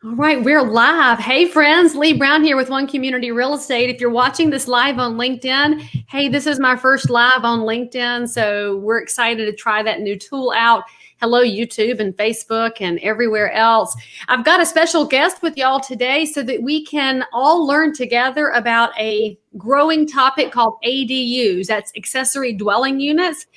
All right, we're live. Hey friends, Leigh Brown here with One Community Real Estate. If you're watching this live on LinkedIn, hey, this is my first live on LinkedIn, so we're excited to try that new tool out. Hello, YouTube and Facebook and everywhere else. I've got a special guest with y'all today so that we can all learn together about a growing topic called ADUs. That's accessory dwelling units.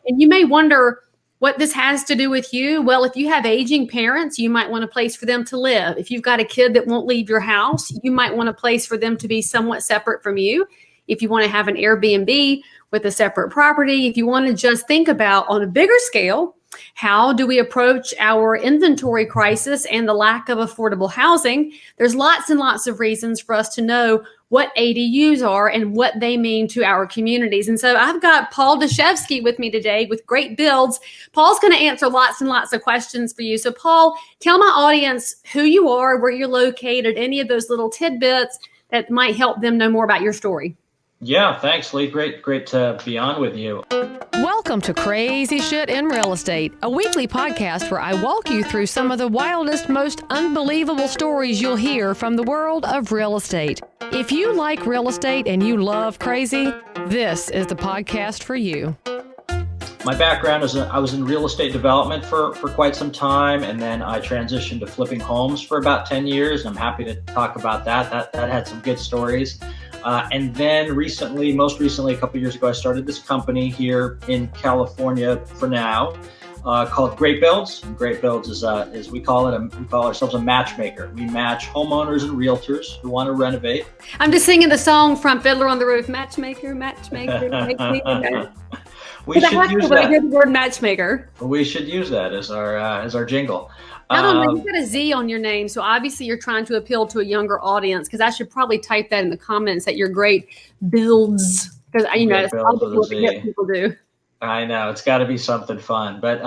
And you may wonder what this has to do with you. Well, if you have aging parents, you might want a place for them to live. If you've got a kid that won't leave your house, you might want a place for them to be somewhat separate from you. If you want to have an Airbnb with a separate property, if you want to just think about on a bigger scale, how do we approach our inventory crisis and the lack of affordable housing? There's lots and lots of reasons for us to know what ADUs are and what they mean to our communities. And so I've got Paul Dashevsky with me today with Great Builds. Paul's going to answer lots and lots of questions for you. So Paul, tell my audience who you are, where you're located, any of those little tidbits that might help them know more about your story. Yeah, thanks, Leigh. Great to be on with you. Welcome to Crazy Shit in Real Estate, a weekly podcast where I walk you through some of the wildest, most unbelievable stories you'll hear from the world of real estate. If you like real estate and you love crazy, this is the podcast for you. My background is I was in real estate development for quite some time, and then I transitioned to flipping homes for about 10 years. I'm happy to talk about that. That had some good stories. And then most recently, a couple of years ago, I started this company here in California for now called Great Builds. And Great Builds is we call ourselves a matchmaker. We match homeowners and realtors who want to renovate. I'm just singing the song from Fiddler on the Roof. Matchmaker, matchmaker, make me know. We should use that. I hear the word matchmaker. We should use that as our jingle. I don't know. You've got a Z on your name, so obviously you're trying to appeal to a younger audience. Because I should probably type that in the comments that you're Great Builds, because that's probably what the people do. I know it's got to be something fun, but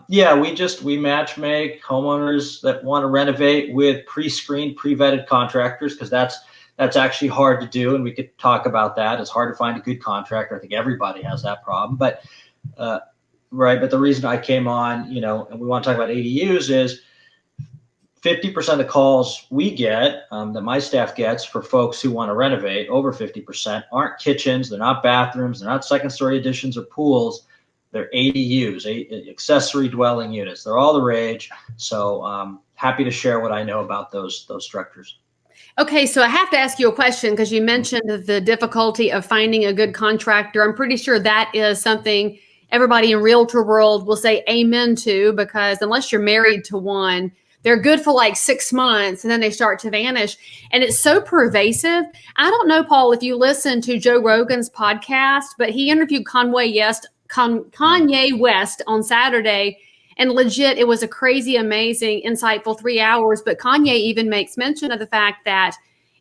yeah, we match make homeowners that want to renovate with pre-screened, pre-vetted contractors, because that's actually hard to do, and we could talk about that. It's hard to find a good contractor. I think everybody has that problem, but right. But the reason I came on, and we want to talk about ADUs is 50% of the calls we get, that my staff gets for folks who want to renovate, over 50%, aren't kitchens, they're not bathrooms, they're not second-story additions or pools, they're ADUs, accessory dwelling units. They're all the rage. So happy to share what I know about those structures. Okay, so I have to ask you a question because you mentioned the difficulty of finding a good contractor. I'm pretty sure that is something everybody in realtor world will say amen to, because unless you're married to one, they're good for like 6 months and then they start to vanish. And it's so pervasive. I don't know, Paul, if you listen to Joe Rogan's podcast, but he interviewed Kanye West on Saturday. And legit, it was a crazy, amazing, insightful 3 hours. But Kanye even makes mention of the fact that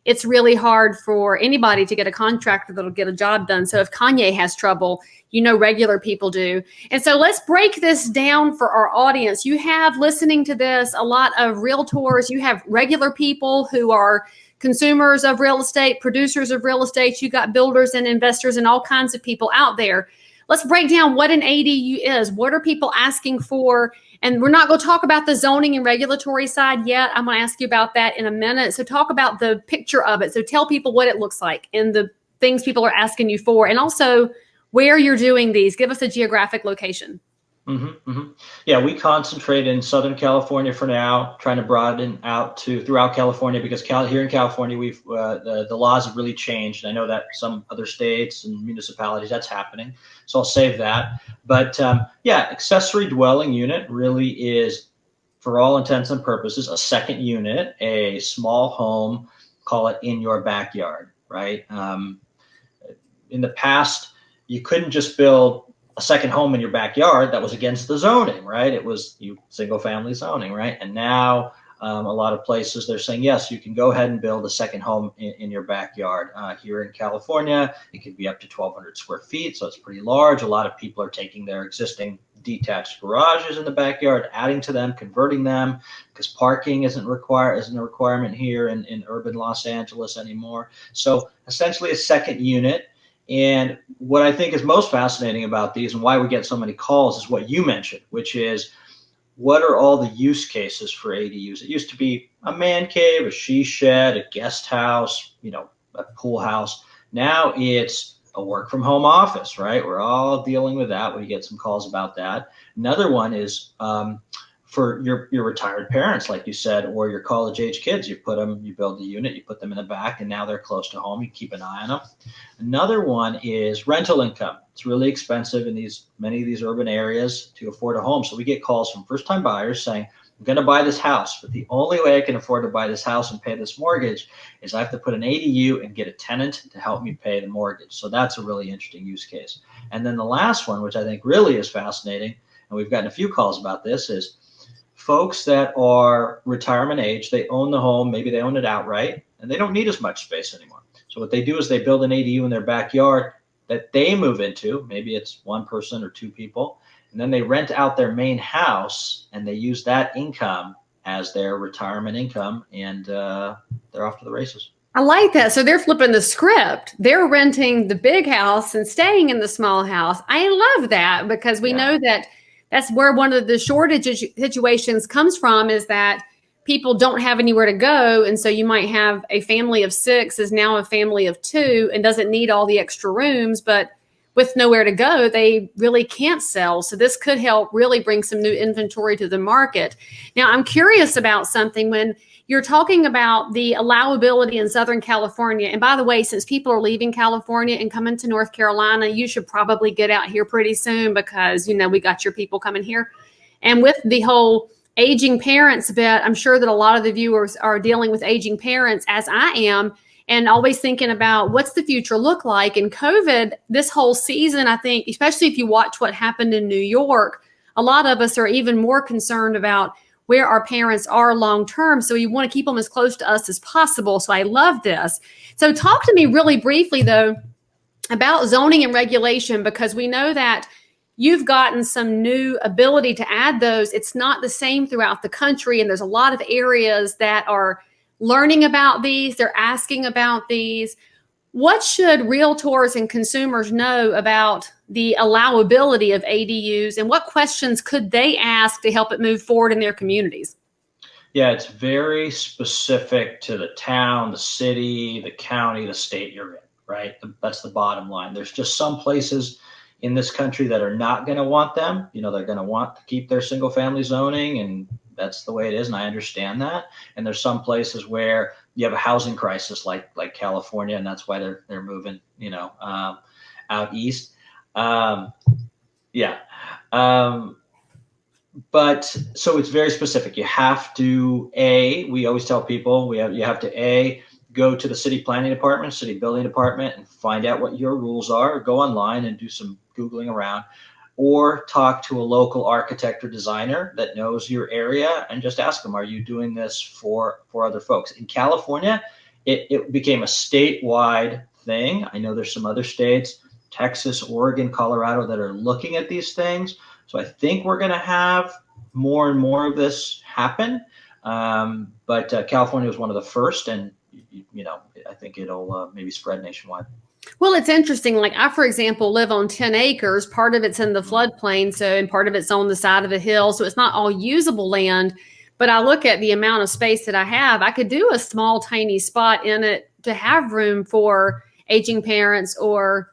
it's really hard for anybody to get a contractor that'll get a job done. So if Kanye has trouble, regular people do. And so let's break this down for our audience. You have, listening to this, a lot of realtors. You have regular people who are consumers of real estate, producers of real estate. You got builders and investors and all kinds of people out there. Let's break down what an ADU is. What are people asking for? And we're not going to talk about the zoning and regulatory side yet. I'm going to ask you about that in a minute. So talk about the picture of it. So tell people what it looks like and the things people are asking you for, and also where you're doing these. Give us a geographic location. Yeah, we concentrate in Southern California for now, trying to broaden out to throughout California, because here in California, we've the laws have really changed. I know that some other states and municipalities that's happening, so I'll save that. But yeah, accessory dwelling unit really is, for all intents and purposes, a second unit, a small home, call it in your backyard, right? In the past, you couldn't just build a second home in your backyard. That was against the zoning, right? It was single family zoning, right? And now a lot of places they're saying, yes, you can go ahead and build a second home in your backyard. Here in California, it could be up to 1,200 square feet. So it's pretty large. A lot of people are taking their existing detached garages in the backyard, adding to them, converting them, because parking isn't a requirement here in urban Los Angeles anymore. So essentially a second unit. And what I think is most fascinating about these and why we get so many calls is what you mentioned, which is what are all the use cases for ADUs? It used to be a man cave, a she shed, a guest house, a pool house. Now it's a work from home office, right? We're all dealing with that. We get some calls about that. Another one is for your retired parents, like you said, or your college age kids. You build the unit, you put them in the back, and now they're close to home. You keep an eye on them. Another one is rental income. It's really expensive in many of these urban areas to afford a home. So we get calls from first-time buyers saying, I'm going to buy this house, but the only way I can afford to buy this house and pay this mortgage is I have to put an ADU and get a tenant to help me pay the mortgage. So that's a really interesting use case. And then the last one, which I think really is fascinating, and we've gotten a few calls about this, is folks that are retirement age. They own the home, maybe they own it outright, and they don't need as much space anymore. So what they do is they build an ADU in their backyard that they move into. Maybe it's one person or two people. And then they rent out their main house and they use that income as their retirement income, and they're off to the races. I like that. So they're flipping the script. They're renting the big house and staying in the small house. I love that, because we know that that's where one of the shortage situations comes from, is that people don't have anywhere to go. And so you might have a family of 6 is now a family of 2 and doesn't need all the extra rooms, but with nowhere to go, they really can't sell. So this could help really bring some new inventory to the market. Now, I'm curious about something. When you're talking about the allowability in Southern California, and by the way, since people are leaving California and coming to North Carolina, you should probably get out here pretty soon, because, we got your people coming here. And with the whole aging parents bit, I'm sure that a lot of the viewers are dealing with aging parents, as I am, and always thinking about what's the future look like. And COVID, this whole season, I think, especially if you watch what happened in New York, a lot of us are even more concerned about where our parents are long term. So we want to keep them as close to us as possible. So I love this. So talk to me really briefly, though, about zoning and regulation, because we know that you've gotten some new ability to add those. It's not the same throughout the country. And there's a lot of areas that are learning about these. They're asking about these. What should realtors and consumers know about the allowability of ADUs, and what questions could they ask to help it move forward in their communities? Yeah, it's very specific to the town, the city, the county, the state you're in, right? That's the bottom line. There's just some places in this country that are not going to want them. They're going to want to keep their single family zoning, and that's the way it is, and I understand that. And there's some places where you have a housing crisis, like California, and that's why they're moving, out east. But so it's very specific. You have to we always tell people you have to go to the city planning department, city building department, and find out what your rules are. Or go online and do some Googling around, or talk to a local architect or designer that knows your area and just ask them, are you doing this for other folks? In California, it became a statewide thing. I know there's some other states, Texas, Oregon, Colorado, that are looking at these things. So I think we're going to have more and more of this happen. But California was one of the first, and I think it'll maybe spread nationwide. Well, it's interesting. Like I, for example, live on 10 acres. Part of it's in the floodplain, and part of it's on the side of a hill. So it's not all usable land. But I look at the amount of space that I have. I could do a small, tiny spot in it to have room for aging parents, or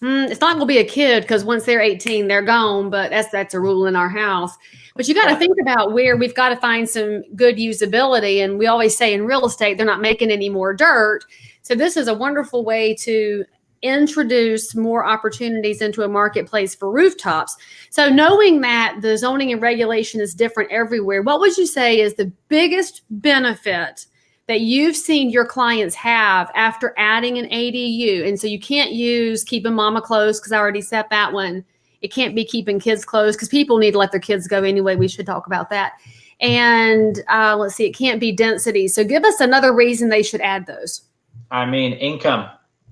it's not going to be a kid, because once they're 18, they're gone. But that's a rule in our house. But you got to think about where we've got to find some good usability. And we always say in real estate, they're not making any more dirt. So this is a wonderful way to introduce more opportunities into a marketplace for rooftops. So knowing that the zoning and regulation is different everywhere, what would you say is the biggest benefit that you've seen your clients have after adding an ADU? And so you can't use keeping mama close, because I already said that one. It can't be keeping kids close, because people need to let their kids go anyway. We should talk about that. And let's see, it can't be density. So give us another reason they should add those. I mean, income.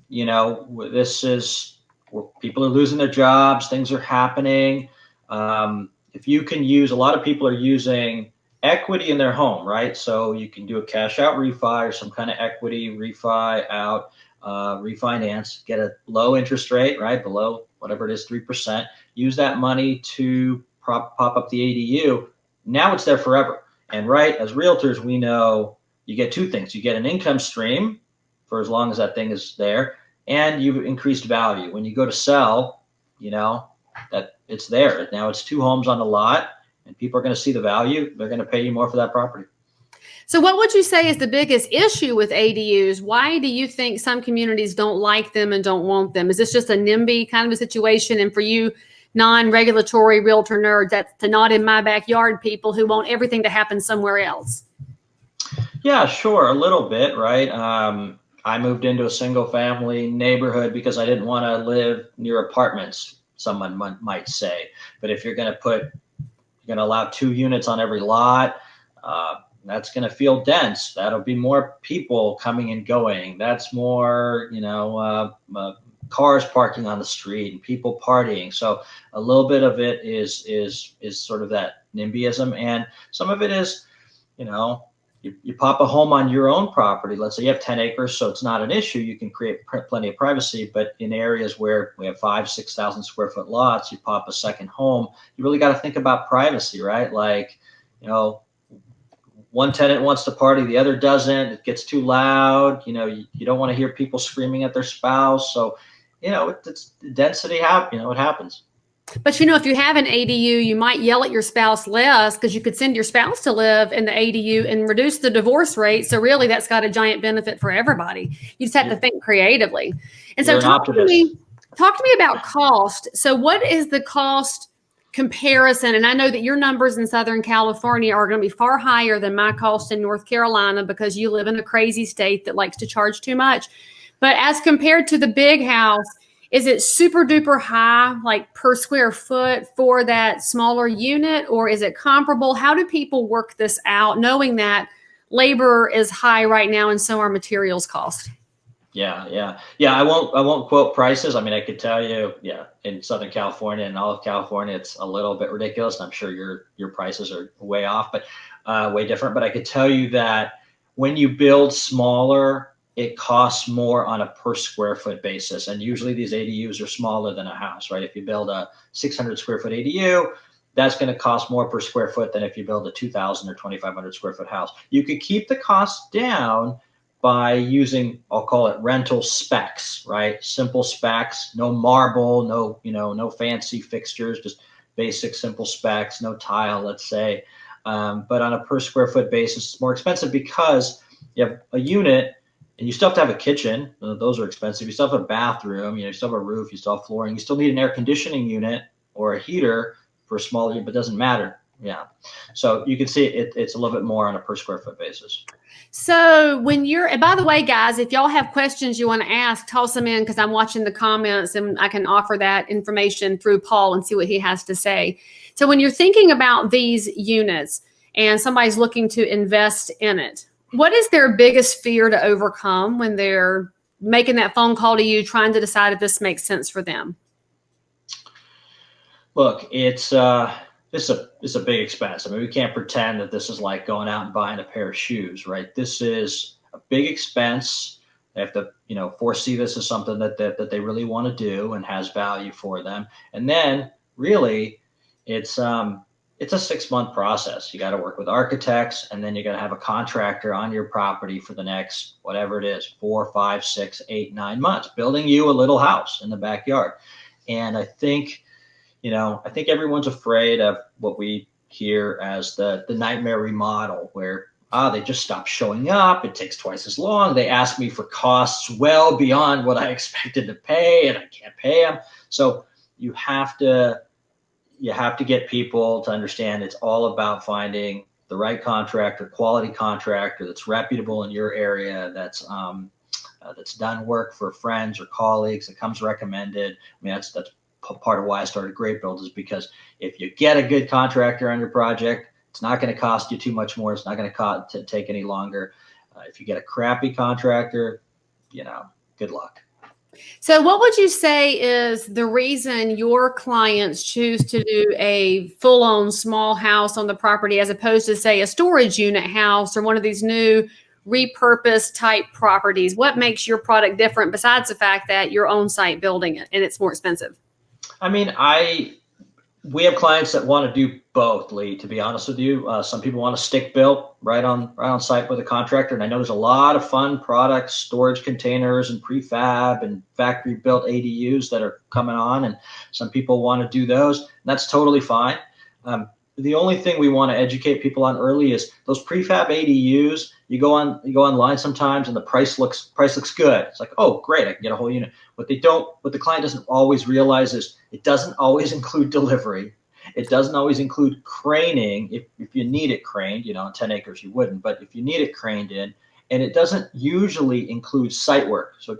This is where people are losing their jobs. Things are happening. If you can use, a lot of people are using equity in their home, right? So you can do a cash out refi or some kind of equity refi out, refinance, get a low interest rate, right? Below whatever it is, 3%. Use that money to prop up the ADU. now it's there forever. And right, as realtors, we know you get two things. You get an income stream for as long as that thing is there, and you've increased value. When you go to sell, you know, that it's there. Now it's two homes on the lot, and people are going to see the value. They're going to pay you more for that property. So what would you say is the biggest issue with ADUs? Why do you think some communities don't like them and don't want them? Is this just a NIMBY kind of a situation? And for you non-regulatory realtor nerds, that's the not in my backyard people who want everything to happen somewhere else. Yeah, sure. A little bit, right? I moved into a single family neighborhood because I didn't want to live near apartments, someone might say. But if you're going to allow 2 units on every lot, that's going to feel dense. That'll be more people coming and going. That's more, cars parking on the street and people partying. So a little bit of it is sort of that NIMBYism, and some of it is, you pop a home on your own property. Let's say you have 10 acres, so it's not an issue. You can create plenty of privacy. But in areas where we have 5,000-6,000 square foot lots, you pop a second home. You really got to think about privacy, right? Like, one tenant wants to party, the other doesn't. It gets too loud. You don't want to hear people screaming at their spouse. So, it's density. It happens. But if you have an ADU, you might yell at your spouse less because you could send your spouse to live in the ADU and reduce the divorce rate. So really, that's got a giant benefit for everybody. You just have to think creatively. And so talk to me about cost. So what is the cost comparison? And I know that your numbers in Southern California are going to be far higher than my cost in North Carolina because you live in a crazy state that likes to charge too much. But as compared to the big house, is it super duper high, like per square foot for that smaller unit, or is it comparable? How do people work this out, knowing that labor is high right now and so are materials cost? Yeah. I won't quote prices. I mean, I could tell you, in Southern California and all of California, it's a little bit ridiculous. And I'm sure your prices are way off, but way different. But I could tell you that when you build smaller, it costs more on a per square foot basis. And usually these ADUs are smaller than a house, right? If you build a 600 square foot ADU, that's going to cost more per square foot than if you build a 2,000 or 2,500 square foot house. You could keep the cost down by using, I'll call it rental specs, right? Simple specs, no marble, no fancy fixtures, just basic simple specs, no tile, let's say. But on a per square foot basis, it's more expensive because you have a unit and you still have to have a kitchen. Those are expensive. You still have a bathroom, you still have a roof, you still have flooring. You still need an air conditioning unit or a heater for a smaller unit, but it doesn't matter. Yeah. So you can see it's a little bit more on a per square foot basis. So and by the way, guys, if y'all have questions you want to ask, toss them in because I'm watching the comments and I can offer that information through Paul and see what he has to say. So when you're thinking about these units and somebody's looking to invest in it, what is their biggest fear to overcome when they're making that phone call to you, trying to decide if this makes sense for them? Look, it's a big expense. I mean, we can't pretend that this is like going out and buying a pair of shoes, right? This is a big expense. They have to, foresee this as something that they really want to do and has value for them. And then really it's a 6-month process. You got to work with architects, and then you got to have a contractor on your property for the next, whatever it is, 4, 5, 6, 8, 9 months, building you a little house in the backyard. And I think everyone's afraid of what we hear as the nightmare remodel, where they just stop showing up. It takes twice as long. They ask me for costs well beyond what I expected to pay, and I can't pay them. So you have to get people to understand it's all about finding the right contractor, quality contractor that's reputable in your area, that's done work for friends or colleagues, that comes recommended. I mean, that's part of why I started Great Build, is because if you get a good contractor on your project, it's not going to cost you too much more. It's not going to take any longer. If you get a crappy contractor, good luck. So what would you say is the reason your clients choose to do a full-on small house on the property as opposed to, say, a storage unit house or one of these new repurposed type properties? What makes your product different besides the fact that you're on site building it and it's more expensive? I mean, We have clients that want to do both, Leigh, to be honest with you. Some people want to stick built right on site with a contractor. And I know there's a lot of fun products, storage containers and prefab and factory built ADUs that are coming on. And some people want to do those. That's totally fine. The only thing we want to educate people on early is those prefab ADUs. You go online sometimes and the price looks good. It's like, oh, great, I can get a whole unit. What the client doesn't always realize is it doesn't always include delivery. It doesn't always include craning. If you need it craned, on 10 acres you wouldn't, but if you need it craned in, and it doesn't usually include site work. So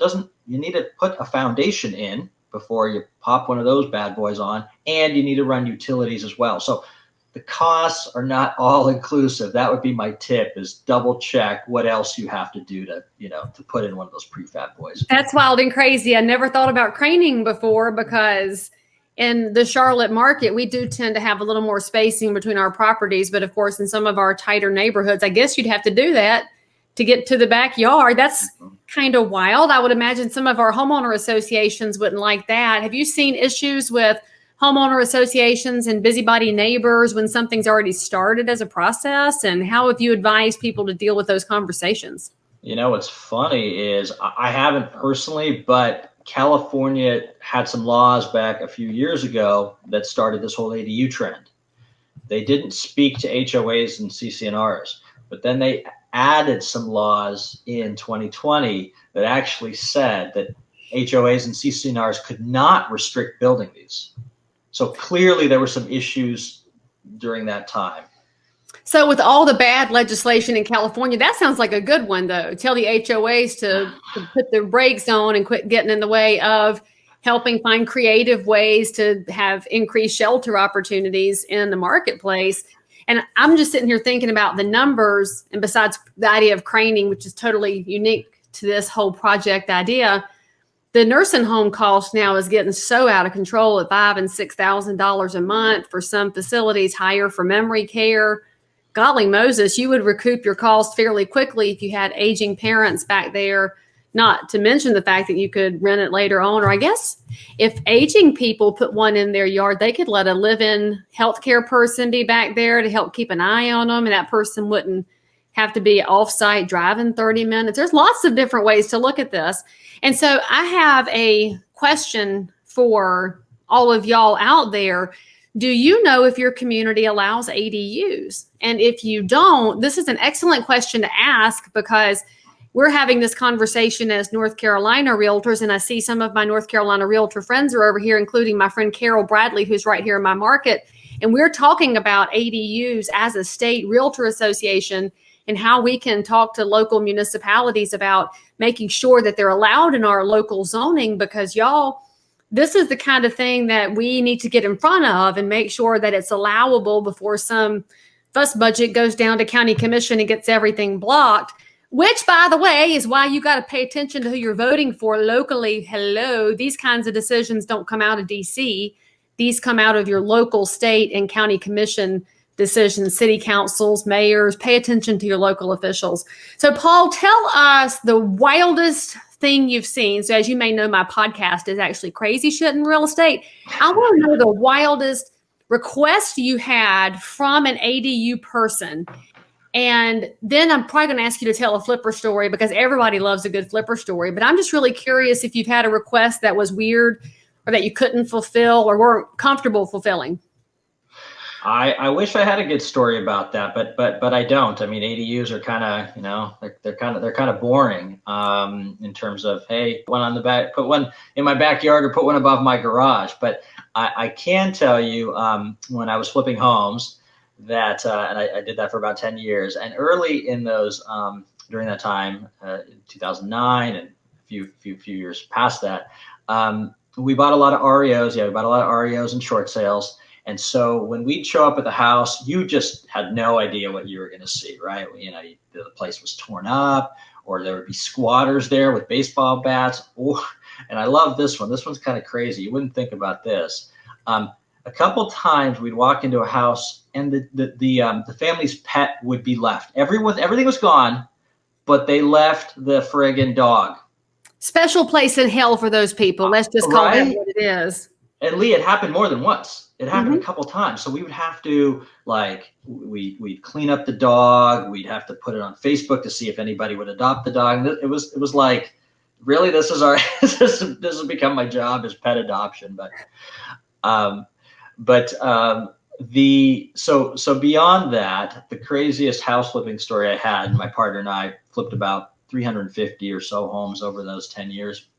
you need to put a foundation in before you pop one of those bad boys on, and you need to run utilities as well. So the costs are not all inclusive. That would be my tip, is double check what else you have to do to put in one of those prefab boys. That's wild and crazy. I never thought about craning before, because in the Charlotte market, we do tend to have a little more spacing between our properties. But of course, in some of our tighter neighborhoods, I guess you'd have to do that to get to the backyard. That's kind of wild. I would imagine some of our homeowner associations wouldn't like that. Have you seen issues with homeowner associations and busybody neighbors when something's already started as a process? And how have you advised people to deal with those conversations? What's funny is I haven't personally, but California had some laws back a few years ago that started this whole ADU trend. They didn't speak to HOAs and CC&Rs, but then they added some laws in 2020 that actually said that HOAs and CC&Rs could not restrict building these. So clearly there were some issues during that time. So with all the bad legislation in California, that sounds like a good one, though. Tell the HOAs to put their brakes on and quit getting in the way of helping find creative ways to have increased shelter opportunities in the marketplace. And I'm just sitting here thinking about the numbers, and besides the idea of craning, which is totally unique to this whole project idea, the nursing home cost now is getting so out of control at $5,000 and $6,000 a month for some facilities, higher for memory care. Golly Moses, you would recoup your cost fairly quickly if you had aging parents back there, not to mention the fact that you could rent it later on. Or I guess if aging people put one in their yard, they could let a live-in healthcare person be back there to help keep an eye on them, and that person wouldn't have to be off-site driving 30 minutes. There's lots of different ways to look at this. And so I have a question for all of y'all out there. Do you know if your community allows ADUs? And if you don't, this is an excellent question to ask, because we're having this conversation as North Carolina realtors, and I see some of my North Carolina realtor friends are over here, including my friend Carol Bradley, who's right here in my market. And we're talking about ADUs as a state realtor association and how we can talk to local municipalities about making sure that they're allowed in our local zoning, because y'all, this is the kind of thing that we need to get in front of and make sure that it's allowable before some fuss budget goes down to county commission and gets everything blocked, which, by the way, is why you got to pay attention to who you're voting for locally. Hello, these kinds of decisions don't come out of DC. These come out of your local, state, and county commission decisions, city councils, mayors. Pay attention to your local officials. So, Paul, tell us the wildest thing you've seen. So, as you may know, my podcast is actually Crazy Shit in Real Estate. I want to know the wildest request you had from an ADU person. And then I'm probably going to ask you to tell a flipper story, because everybody loves a good flipper story. But I'm just really curious if you've had a request that was weird or that you couldn't fulfill or weren't comfortable fulfilling. I wish I had a good story about that, but I don't. I mean, ADUs are kind of, they're kind of boring in terms of, hey, one on the back, put one in my backyard or put one above my garage. But I can tell you, when I was flipping homes, that and I did that for about 10 years, and early in those during that time, 2009 and a few years past that, we bought a lot of REOs. Yeah, we bought a lot of REOs and short sales. And so when we'd show up at the house, you just had no idea what you were going to see, right? The place was torn up, or there would be squatters there with baseball bats. And I love this one. This one's kind of crazy. You wouldn't think about this. A couple times we'd walk into a house, and the family's pet would be left. Everything was gone, but they left the friggin' dog. Special place in hell for those people. Let's just call it what it is. And Leigh, it happened more than once. It happened a couple times. So we would have to we'd clean up the dog. We'd have to put it on Facebook to see if anybody would adopt the dog. And it was like, really, this is this has become my job, is pet adoption. So beyond that, the craziest house flipping story I had, my partner and I flipped about 350 or so homes over those 10 years,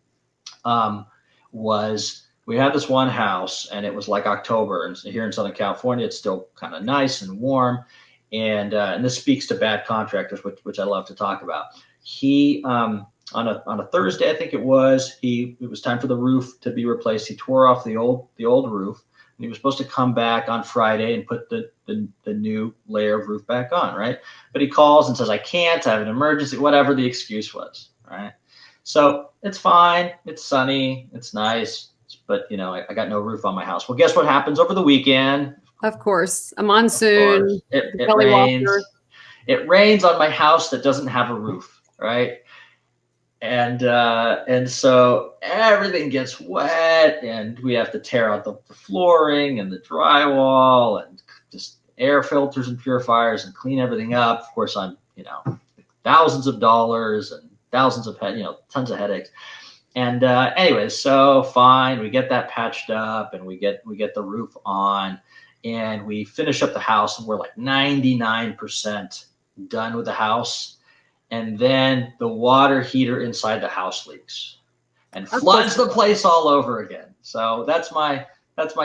was we had this one house, and it was like October, and here in Southern California, it's still kind of nice and warm. And this speaks to bad contractors, which I love to talk about. He, on a Thursday, I think it was time for the roof to be replaced. He tore off the old roof, and he was supposed to come back on Friday and put the new layer of roof back on, right? But he calls and says, I can't, I have an emergency, whatever the excuse was, right? So it's fine, it's sunny, it's nice, but I got no roof on my house. Well, guess what happens over the weekend? Of course, a monsoon. It rains. It rains on my house that doesn't have a roof, right? And so everything gets wet, and we have to tear out the flooring and the drywall and just air filters and purifiers and clean everything up. Of course, I'm thousands of dollars and thousands of tons of headaches. And anyways, so fine, we get that patched up, and we get the roof on, and we finish up the house, and we're like 99% done with the house. And then the water heater inside the house leaks and floods the place all over again. So that's my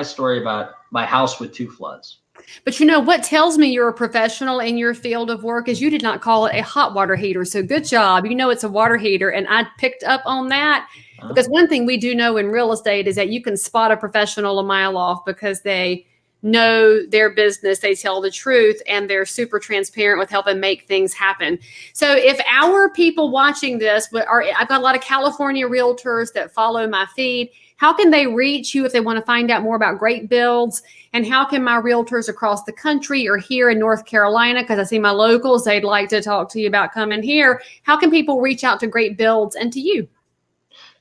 story about my house with 2 floods. But what tells me you're a professional in your field of work is you did not call it a hot water heater. So good job. It's a water heater. And I picked up on that because one thing we do know in real estate is that you can spot a professional a mile off because they know their business, they tell the truth, and they're super transparent with helping make things happen. So if our people watching this I've got a lot of California realtors that follow my feed, how can they reach you if they want to find out more about Great Builds? And how can my realtors across the country or here in North Carolina, because I see my locals, they'd like to talk to you about coming here. How can people reach out to Great Builds and to you?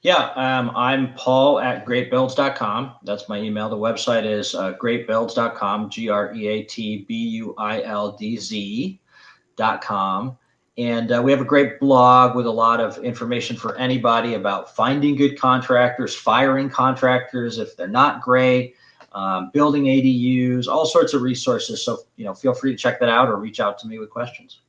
Yeah, I'm Paul at 𝙃𝑢𝑖𝑙𝑑z.com. That's my email. The website is 𝙃𝑢𝑖LDZ.com, �GREATBUILDZ.com. And we have a great blog with a lot of information for anybody about finding good contractors, firing contractors if they're not great, building ADUs, all sorts of resources. So, feel free to check that out or reach out to me with questions.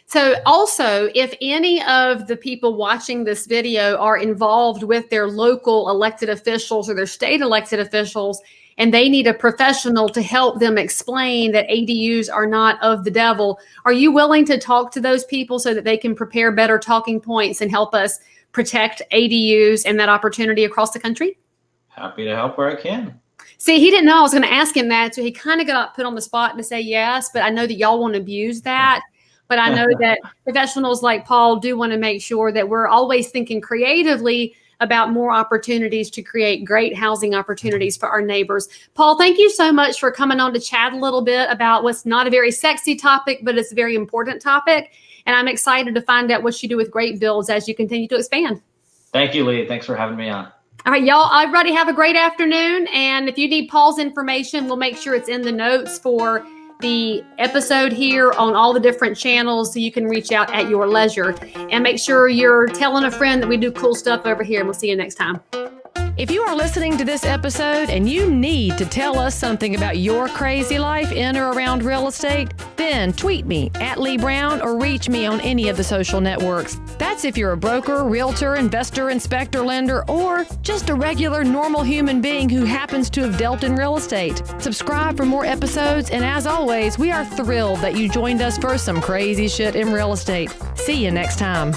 So also, if any of the people watching this video are involved with their local elected officials or their state elected officials, and they need a professional to help them explain that ADUs are not of the devil, are you willing to talk to those people so that they can prepare better talking points and help us protect ADUs and that opportunity across the country? Happy to help where I can. See, he didn't know I was going to ask him that, so he kind of got put on the spot to say yes, but I know that y'all won't abuse that. But I know that professionals like Paul do want to make sure that we're always thinking creatively about more opportunities to create great housing opportunities for our neighbors. Paul, thank you so much for coming on to chat a little bit about what's not a very sexy topic, but it's a very important topic. And I'm excited to find out what you do with Great Builds as you continue to expand. Thank you, Leigh. Thanks for having me on. All right, y'all, everybody have a great afternoon. And if you need Paul's information, we'll make sure it's in the notes for the episode here on all the different channels so you can reach out at your leisure. And make sure you're telling a friend that we do cool stuff over here, and we'll see you next time. If you are listening to this episode and you need to tell us something about your crazy life in or around real estate, then tweet me at Leigh Brown or reach me on any of the social networks. That's if you're a broker, realtor, investor, inspector, lender, or just a regular normal human being who happens to have dealt in real estate. Subscribe for more episodes, and as always, we are thrilled that you joined us for some crazy shit in real estate. See you next time.